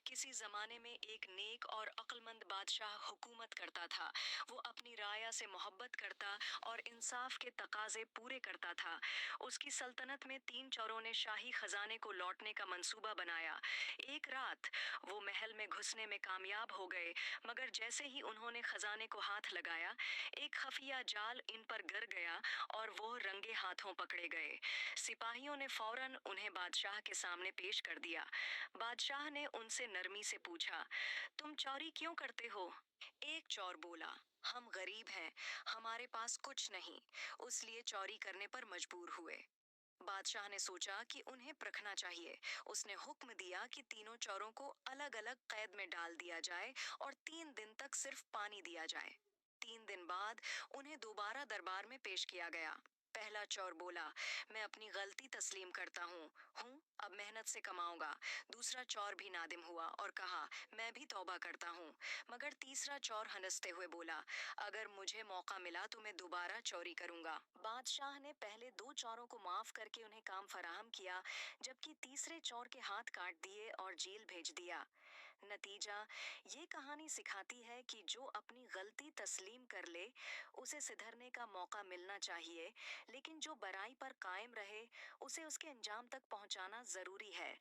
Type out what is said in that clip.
किसी जमाने में एक नेक और अक्लमंद बादशाह हुकूमत करता था। वो अपनी राया से मोहब्बत करता और इंसाफ के तकाजे पूरे करता था। उसकी सल्तनत में 3 चोरों ने शाही खजाने को लौटने का मंसूबा बनाया। एक रात वो महल में घुसने में कामयाब हो गए, मगर जैसे ही उन्होंने खजाने को हाथ लगाया, एक खफिया जाल इन पर गिर गया और वो रंगे हाथों पकड़े गए। सिपाहियों ने फौरन उन्हें बादशाह के सामने पेश कर दिया। बादशाह ने उनसे नरमी से पूछा, तुम चोरी क्यों करते हो? एक चोर बोला, हम गरीब हैं, हमारे पास कुछ नहीं, इसलिए चोरी करने पर मजबूर हुए। बादशाह ने सोचा कि उन्हें परखना चाहिए। उसने हुक्म दिया कि तीनों चोरों को अलग अलग कैद में डाल दिया जाए और 3 दिन तक सिर्फ पानी दिया जाए। 3 दिन बाद उन्हें दोबारा दरबार में पेश किया गया। पहला चोर बोला, मैं अपनी गलती तस्लीम करता हूँ, अब मेहनत से कमाऊंगा। दूसरा चोर भी नादिम हुआ और कहा, मैं भी तौबा करता हूँ। मगर तीसरा चोर हंसते हुए बोला, अगर मुझे मौका मिला तो मैं दोबारा चोरी करूंगा। बादशाह ने पहले 2 चोरों को माफ करके उन्हें काम फराहम किया, जबकि तीसरे चोर के हाथ काट दिए और जेल भेज दिया। नतीजा, ये कहानी सिखाती है कि जो अपनी गलती तस्लीम कर ले, उसे सुधरने का मौका मिलना चाहिए, लेकिन जो बुराई पर कायम रहे, उसे उसके अंजाम तक पहुंचाना जरूरी है।